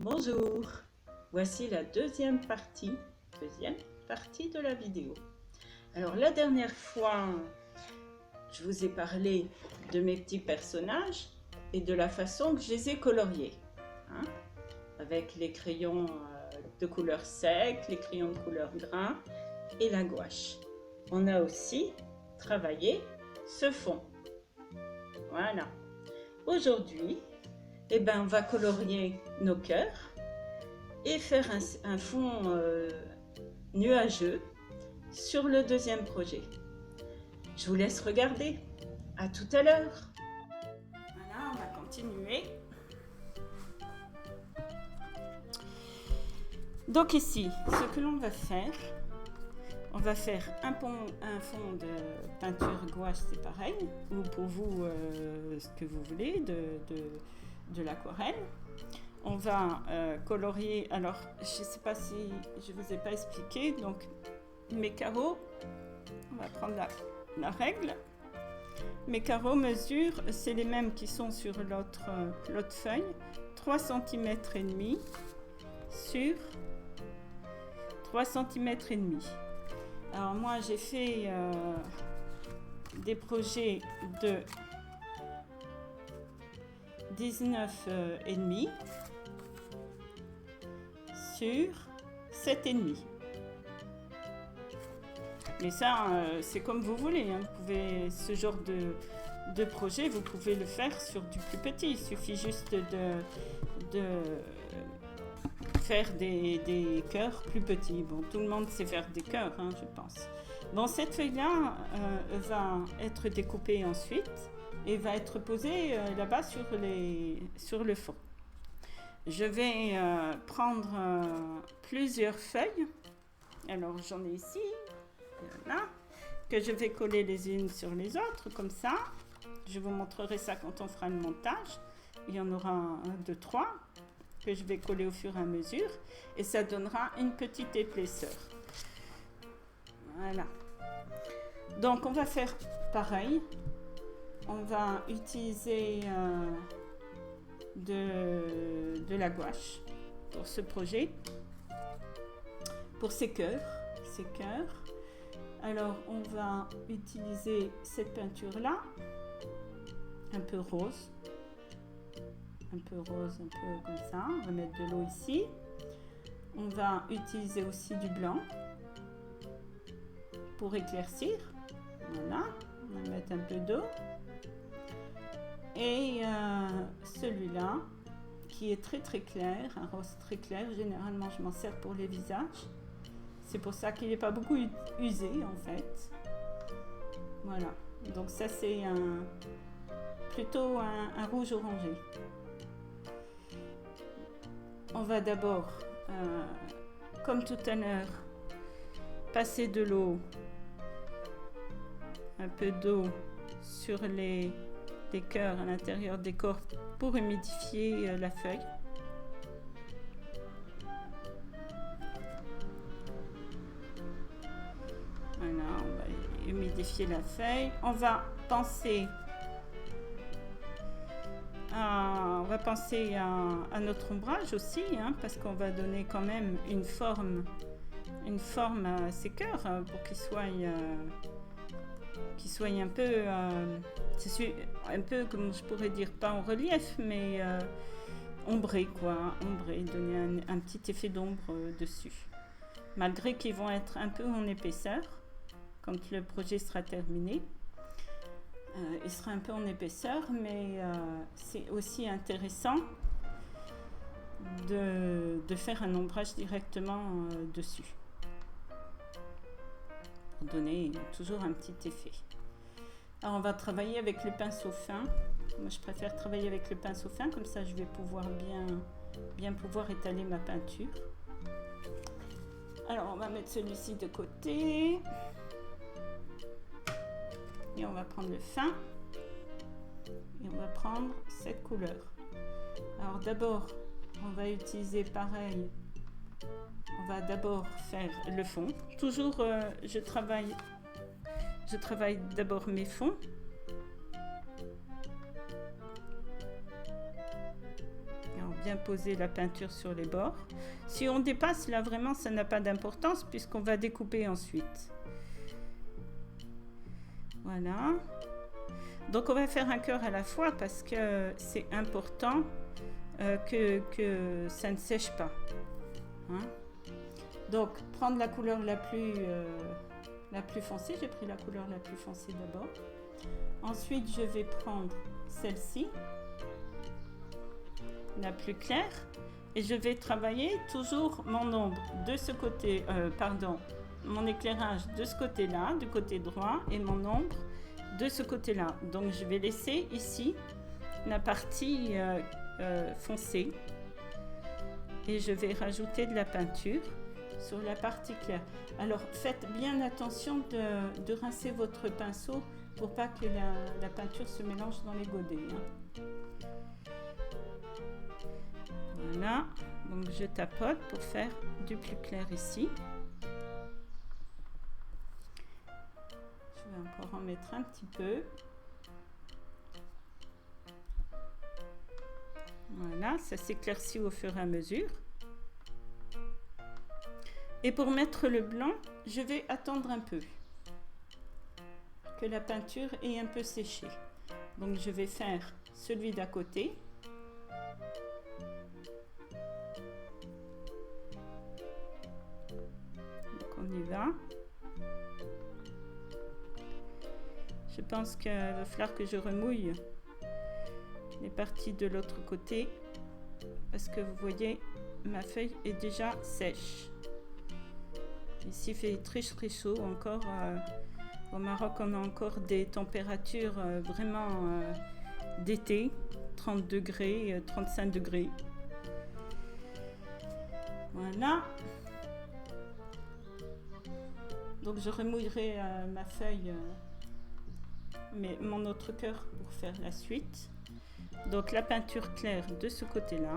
Bonjour, voici la deuxième partie de la vidéo. Alors la dernière fois, je vous ai parlé de mes petits personnages et de la façon que je les ai coloriés, avec les crayons de couleur sec, les crayons de couleur grain et la gouache. On a aussi travaillé ce fond. Voilà. Aujourd'hui, on va colorier nos cœurs et faire un fond nuageux sur le deuxième projet. Je vous laisse regarder. À tout à l'heure. Voilà, on va continuer. Donc ici, ce que l'on va faire, on va faire un fond de peinture gouache, c'est pareil, ou pour vous, ce que vous voulez, de l'aquarelle. On va colorier, alors je ne sais pas si je ne vous ai pas expliqué, donc mes carreaux, on va prendre la règle. Mes carreaux mesurent, c'est les mêmes qui sont sur l'autre feuille, 3 cm et demi sur 3 cm et demi. Alors moi j'ai fait des projets de 19 et demi sur 7 et demi. Mais ça c'est comme vous voulez, hein. Vous pouvez, ce genre de projet, vous pouvez le faire sur du plus petit. Il suffit juste de faire des cœurs plus petits. Bon, tout le monde sait faire des cœurs, hein, je pense. Bon, cette feuille-là va être découpée ensuite et va être posée là-bas sur le fond. Je vais prendre plusieurs feuilles. Alors, j'en ai ici, là, que je vais coller les unes sur les autres, comme ça. Je vous montrerai ça quand on fera le montage. Il y en aura 1, 2, 3 que je vais coller au fur et à mesure. Et ça donnera une petite épaisseur. Voilà. Donc, on va faire pareil. On va utiliser de la gouache pour ce projet, pour ces cœurs. Alors, on va utiliser cette peinture-là, un peu rose, un peu comme ça. On va mettre de l'eau ici. On va utiliser aussi du blanc pour éclaircir. Voilà, on va mettre un peu d'eau. Et celui-là, qui est très très clair, un rose très clair. Généralement, je m'en sers pour les visages. C'est pour ça qu'il n'est pas beaucoup usé, en fait. Voilà. Donc ça, c'est plutôt un rouge orangé. On va d'abord, comme tout à l'heure, passer de l'eau, un peu d'eau sur les cœurs à l'intérieur des corps pour humidifier la feuille. Voilà, on va humidifier la feuille. On va penser à notre ombrage aussi, hein, parce qu'on va donner quand même une forme à ces cœurs pour qu'ils soient un peu, comme je pourrais dire, pas en relief, mais ombré, quoi. Ombré, donner un petit effet d'ombre dessus. Malgré qu'ils vont être un peu en épaisseur, quand le projet sera terminé. Il sera un peu en épaisseur, mais c'est aussi intéressant de faire un ombrage directement dessus. Pour donner toujours un petit effet. Alors on va travailler avec le pinceau fin. Moi je préfère travailler avec le pinceau fin, comme ça je vais pouvoir bien pouvoir étaler ma peinture. Alors on va mettre celui-ci de côté. Et on va prendre le fin. Et on va prendre cette couleur. Alors d'abord, on va utiliser pareil. On va d'abord faire le fond. Toujours, je travaille d'abord mes fonds. Alors bien poser la peinture sur les bords. Si on dépasse, là vraiment ça n'a pas d'importance puisqu'on va découper ensuite. Voilà. Donc on va faire un cœur à la fois parce que c'est important que ça ne sèche pas. Hein? Donc prendre la couleur la plus foncée. J'ai pris la couleur la plus foncée d'abord. Ensuite je vais prendre celle-ci, la plus claire, et je vais travailler toujours mon ombre de ce côté, mon éclairage de ce côté-là, du côté droit, et mon ombre de ce côté-là. Donc je vais laisser ici la partie foncée et je vais rajouter de la peinture sur la partie claire. Alors faites bien attention de rincer votre pinceau pour pas que la peinture se mélange dans les godets. Hein. Voilà, donc je tapote pour faire du plus clair ici. Je vais encore en mettre un petit peu. Voilà, ça s'éclaircit au fur et à mesure. Et pour mettre le blanc, je vais attendre un peu que la peinture ait un peu séché. Donc je vais faire celui d'à côté. Donc on y va. Je pense qu'il va falloir que je remouille les parties de l'autre côté parce que vous voyez, ma feuille est déjà sèche. Ici il fait très chaud encore. Au Maroc, on a encore des températures vraiment d'été, 30 degrés, 35 degrés. Voilà. Donc je remouillerai ma feuille, mais mon autre cœur pour faire la suite. Donc la peinture claire de ce côté-là,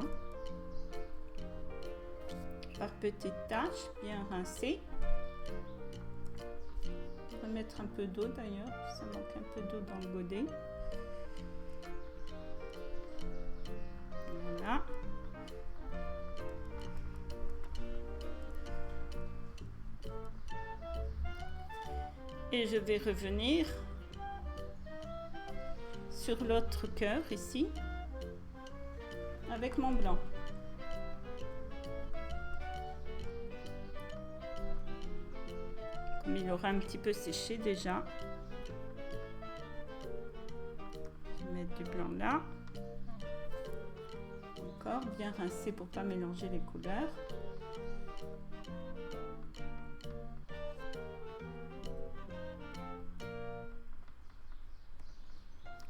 par petites taches, bien rincées. On va mettre un peu d'eau d'ailleurs, ça manque un peu d'eau dans le godet. Voilà. Et je vais revenir sur l'autre cœur ici avec mon blanc. Comme il aura un petit peu séché déjà, je vais mettre du blanc là. Encore bien rincé pour pas mélanger les couleurs.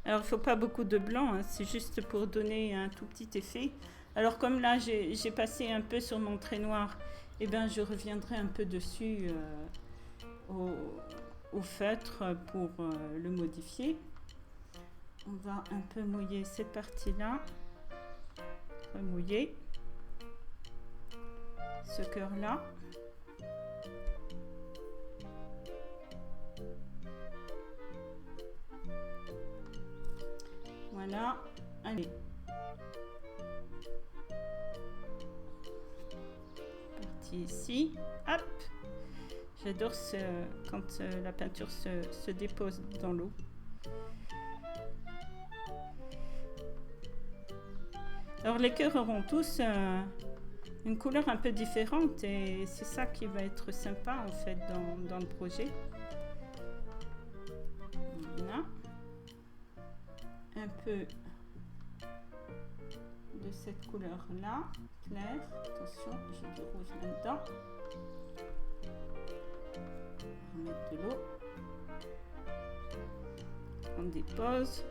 Alors, il ne faut pas beaucoup de blanc, hein, c'est juste pour donner un tout petit effet. Alors, comme là, j'ai passé un peu sur mon trait noir, et ben, je reviendrai un peu dessus au feutre pour le modifier. On va un peu mouiller cette partie-là, remouiller ce cœur-là. Voilà, allez. Partie ici, hop. J'adore quand la peinture se dépose dans l'eau. Alors les cœurs auront tous une couleur un peu différente et c'est ça qui va être sympa en fait dans le projet. Voilà. Un peu de cette couleur là, claire. Attention, j'ai du rouge là-dedans. On va mettre de l'eau. On dépose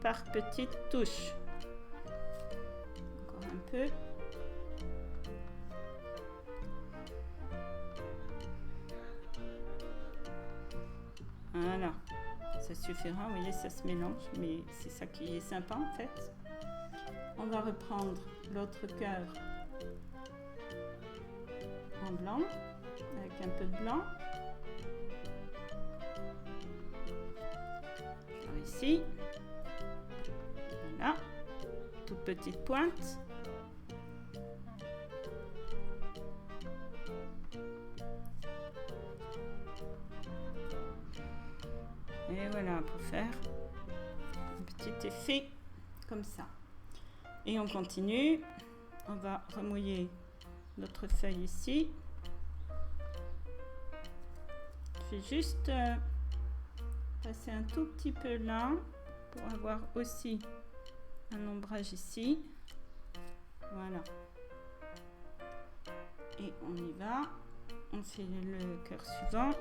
par petites touches. Encore un peu. Voilà. Ça suffira, vous voyez, ça se mélange, mais c'est ça qui est sympa en fait. On va reprendre l'autre cœur en blanc, avec un peu de blanc. Alors ici, voilà, toute petite pointe. petit effet comme ça. Et on continue. On va remouiller notre feuille ici. Je vais juste passer un tout petit peu là pour avoir aussi un ombrage ici. Voilà. Et on y va. On fait le cœur suivant.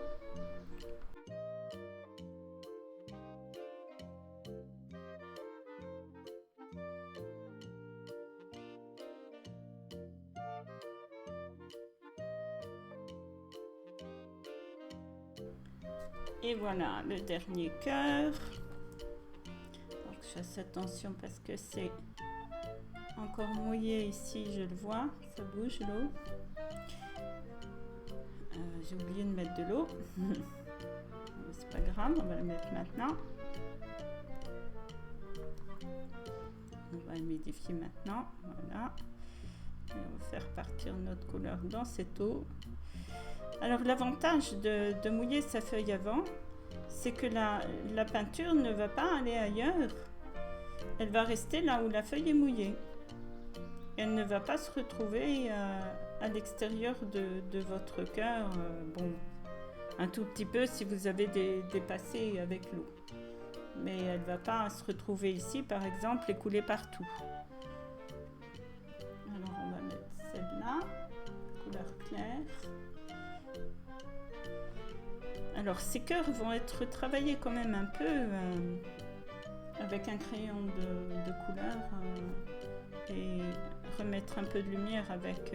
Et voilà le dernier cœur. Alors que je fasse attention parce que c'est encore mouillé ici, je le vois, ça bouge l'eau. J'ai oublié de mettre de l'eau. C'est pas grave, on va le mettre maintenant. On va humidifier maintenant, voilà. Et on va faire partir notre couleur dans cette eau. Alors l'avantage de mouiller sa feuille avant, c'est que la peinture ne va pas aller ailleurs. Elle va rester là où la feuille est mouillée. Elle ne va pas se retrouver à l'extérieur de votre cœur. Bon, un tout petit peu si vous avez dépassé avec l'eau. Mais elle ne va pas se retrouver ici, par exemple, et couler partout. Alors on va mettre celle-là, couleur claire. Alors ces cœurs vont être travaillés quand même un peu avec un crayon de couleur et remettre un peu de lumière avec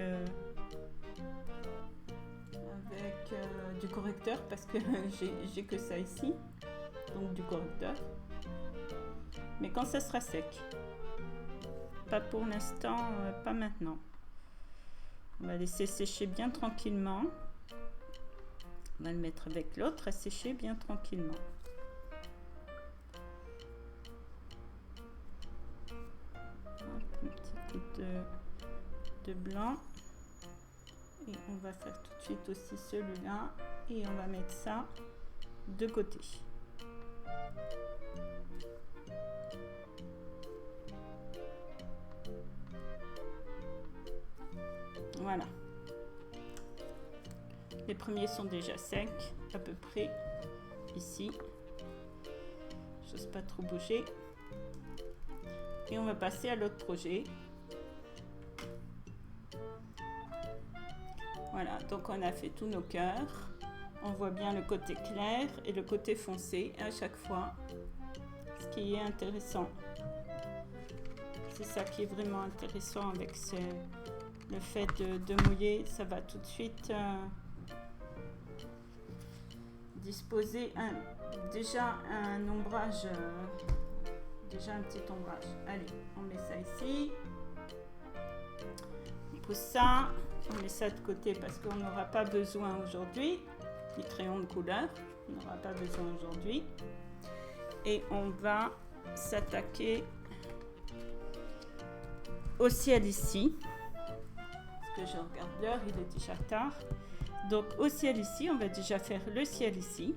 du correcteur parce que j'ai que ça ici, donc du correcteur. Mais quand ça sera sec, pas pour l'instant, pas maintenant. On va laisser sécher bien tranquillement. On va le mettre avec l'autre à sécher bien tranquillement. Un petit coup de blanc. Et on va faire tout de suite aussi celui-là. Et on va mettre ça de côté. Voilà. Les premiers sont déjà secs, à peu près, ici. J'ose pas trop bouger. Et on va passer à l'autre projet. Voilà, donc on a fait tous nos cœurs. On voit bien le côté clair et le côté foncé à chaque fois. Ce qui est intéressant. C'est ça qui est vraiment intéressant avec le fait de mouiller. Ça va tout de suite... disposer déjà un ombrage, déjà un petit ombrage. Allez, on met ça ici. On pousse ça, on met ça de côté parce qu'on n'aura pas besoin aujourd'hui. Les crayons de couleur, on n'aura pas besoin aujourd'hui. Et on va s'attaquer au ciel ici. Parce que je regarde l'heure, il est déjà tard. Donc au ciel ici, on va déjà faire le ciel ici.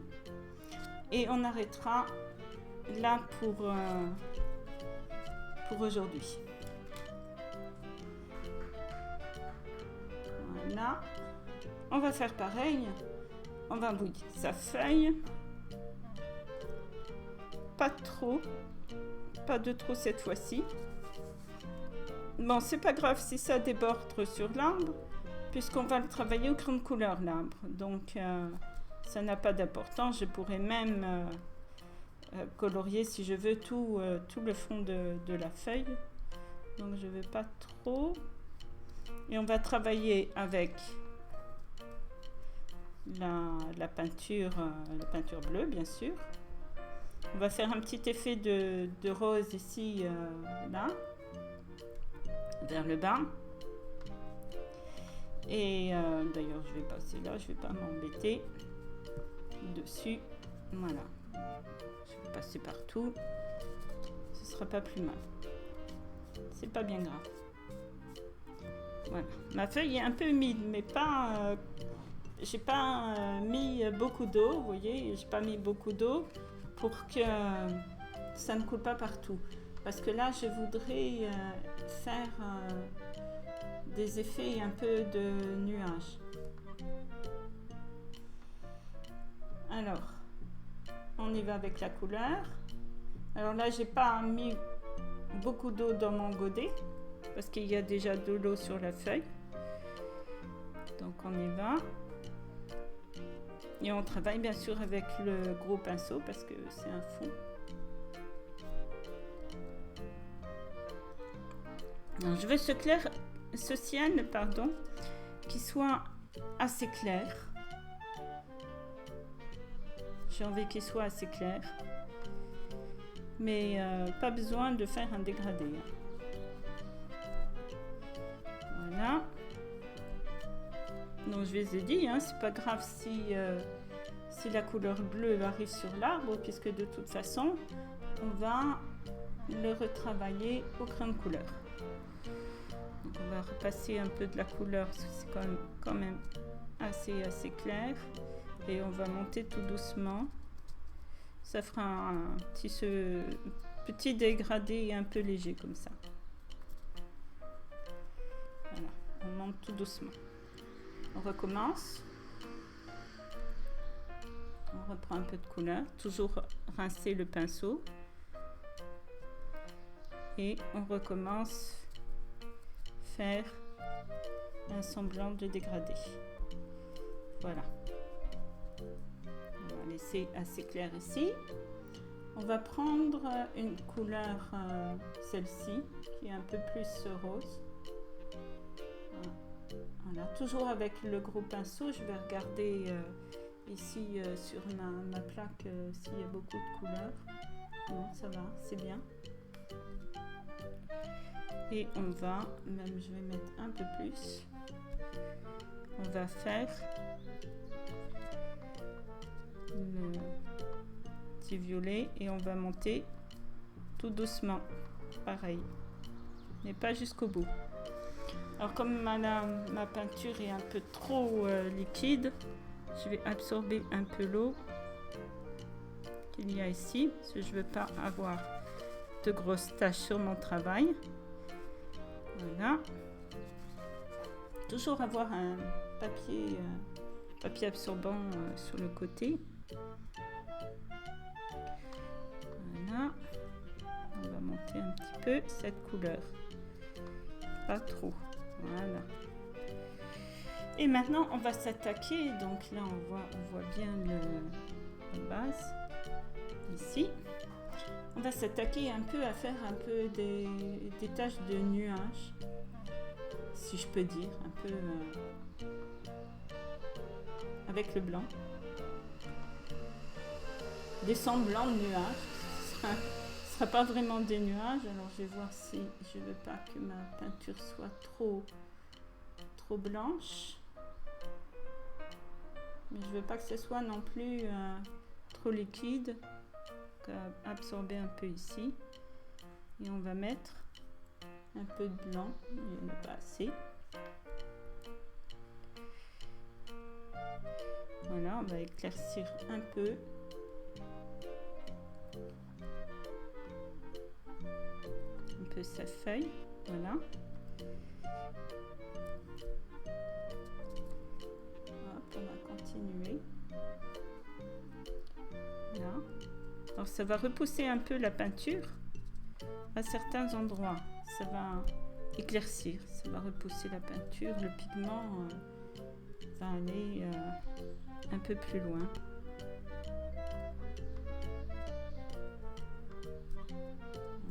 Et on arrêtera là pour aujourd'hui. Voilà. On va faire pareil. On va mouiller sa feuille. Pas trop. Pas de trop cette fois-ci. Bon, c'est pas grave si ça déborde sur l'arbre, puisqu'on va le travailler au crayon de couleur, l'arbre. Donc, ça n'a pas d'importance. Je pourrais même colorier, si je veux, tout le fond de la feuille. Donc, je ne vais pas trop. Et on va travailler avec la peinture bleue, bien sûr. On va faire un petit effet de rose ici, là, vers le bas. Et d'ailleurs, je vais passer là, je ne vais pas m'embêter dessus. Voilà. Je vais passer partout. Ce ne sera pas plus mal. C'est pas bien grave. Voilà. Ma feuille est un peu humide, mais pas... j'ai pas mis beaucoup d'eau, vous voyez. J'ai pas mis beaucoup d'eau pour que ça ne coule pas partout. Parce que là, je voudrais faire des effets un peu de nuages. Alors, on y va avec la couleur. Alors là, j'ai pas mis beaucoup d'eau dans mon godet parce qu'il y a déjà de l'eau sur la feuille. Donc on y va. Et on travaille bien sûr avec le gros pinceau parce que c'est un fond. Alors, je veux ce ciel, pardon, qui soit assez clair. J'ai envie qu'il soit assez clair. Mais pas besoin de faire un dégradé. Voilà. Donc je les ai dit, hein, c'est pas grave si la couleur bleue arrive sur l'arbre, puisque de toute façon, on va le retravailler au crayon de couleur. Donc on va repasser un peu de la couleur, parce que c'est quand même assez clair. Et on va monter tout doucement. Ça fera un petit dégradé un peu léger comme ça. Voilà, on monte tout doucement. On recommence. On reprend un peu de couleur. Toujours rincer le pinceau. Et on recommence faire un semblant de dégradé. Voilà. On va laisser assez clair ici. On va prendre une couleur, celle-ci, qui est un peu plus rose. Voilà, toujours avec le gros pinceau, je vais regarder ici sur ma plaque s'il y a beaucoup de couleurs. Non, ça va, c'est bien. Et on va, même je vais mettre un peu plus, on va faire le petit violet et on va monter tout doucement, pareil, mais pas jusqu'au bout. Alors comme ma peinture est un peu trop liquide, je vais absorber un peu l'eau qu'il y a ici, parce que je ne veux pas avoir de grosses taches sur mon travail. Voilà. Toujours avoir un papier absorbant sur le côté. Voilà. On va monter un petit peu cette couleur. Pas trop. Voilà. Et maintenant, on va s'attaquer. Donc là, on voit bien la base. Ici. On va s'attaquer un peu à faire un peu des taches de nuages. Si je peux dire. Un peu avec le blanc. Des semblants de nuages. Ce ne sera pas vraiment des nuages. Alors je vais voir si je ne veux pas que ma peinture soit trop blanche. Mais je ne veux pas que ce soit non plus trop liquide. Donc, absorber un peu ici. Et on va mettre un peu de blanc. Il n'y en a pas assez. Voilà, on va éclaircir un peu. Un peu sa feuille. Voilà. Hop, on va continuer. Voilà. Alors ça va repousser un peu la peinture à certains endroits. Ça va éclaircir, ça va repousser la peinture. Le pigment va aller un peu plus loin.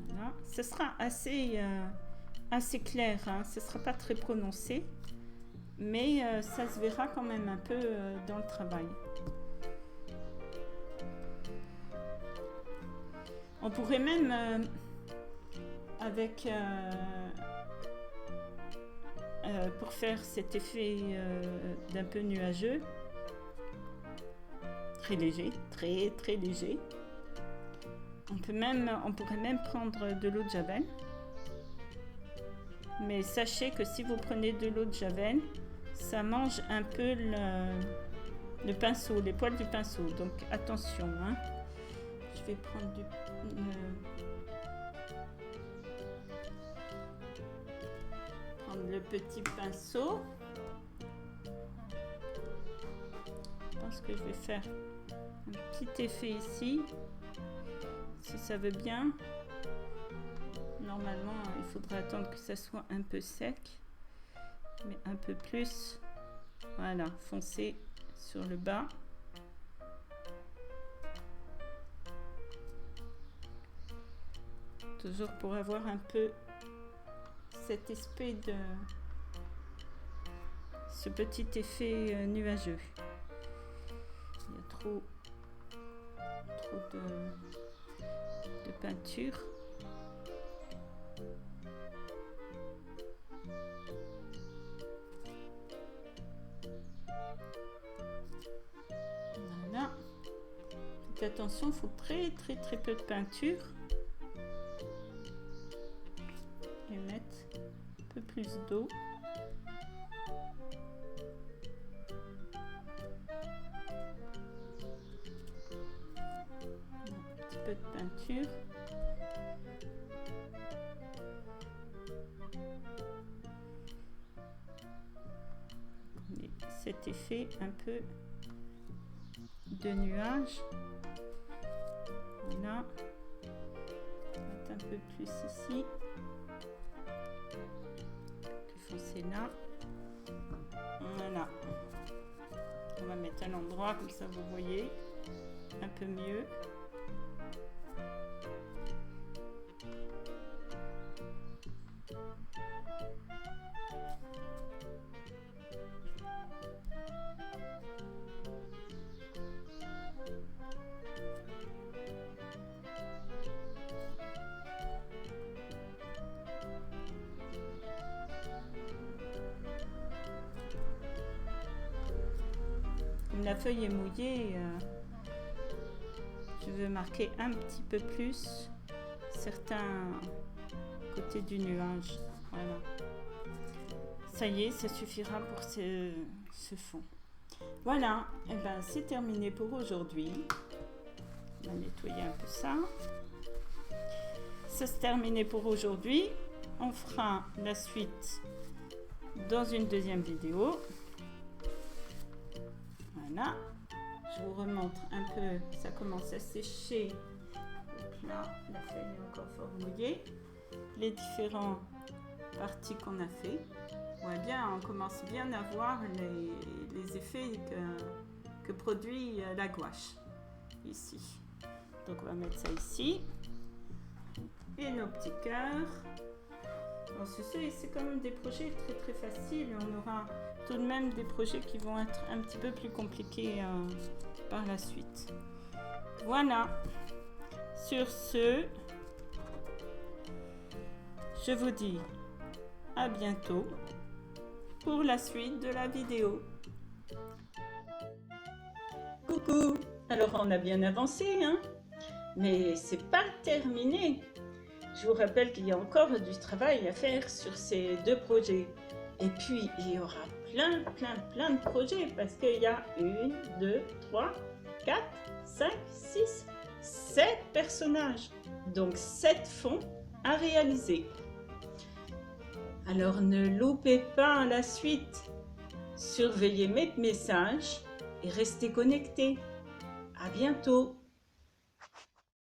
Voilà. Ce sera assez clair, hein. Ce ne sera pas très prononcé, mais ça se verra quand même un peu dans le travail. On pourrait même, pour faire cet effet d'un peu nuageux, très léger, très léger, on pourrait même prendre de l'eau de javel. Mais sachez que si vous prenez de l'eau de javel, ça mange un peu le pinceau, les poils du pinceau. Donc attention, hein. Je vais prendre du prendre le petit pinceau. Je pense que je vais faire un petit effet ici, si ça veut bien. Normalement, il faudra attendre que ça soit un peu sec, mais un peu plus. Voilà, foncé sur le bas. Toujours pour avoir un peu cet aspect de ce petit effet nuageux. Il y a trop de peinture. Voilà. Faites attention, il faut très peu de peinture. Et mettre un peu plus d'eau. Un petit peu de peinture. Et cet effet un peu de nuage. Voilà. Un peu plus ici. Foncé là. Voilà. On va mettre à l'endroit comme ça vous voyez un peu mieux. La feuille est mouillée, je veux marquer un petit peu plus certains côtés du nuage. Voilà. Ça y est, ça suffira pour ce fond. Voilà, et ben c'est terminé pour aujourd'hui. On va nettoyer un peu ça. Ça c'est terminé pour aujourd'hui. On fera la suite dans une deuxième vidéo. Voilà, je vous remontre un peu, ça commence à sécher. Donc là, la feuille est encore fort mouillée. Les différentes parties qu'on a fait. On voit bien, on commence bien à voir les effets que produit la gouache ici. Donc on va mettre ça ici. Et nos petits cœurs. Bon, c'est quand même des projets très faciles. On aura tout de même des projets qui vont être un petit peu plus compliqués par la suite. Voilà. Sur ce, je vous dis à bientôt pour la suite de la vidéo. Coucou! Alors on a bien avancé, hein? Mais c'est pas terminé. Je vous rappelle qu'il y a encore du travail à faire sur ces deux projets. Et puis, il y aura plein de projets parce qu'il y a 1, 2, 3, 4, 5, 6, 7 personnages. Donc, 7 fonds à réaliser. Alors, ne loupez pas la suite. Surveillez mes messages et restez connectés. À bientôt!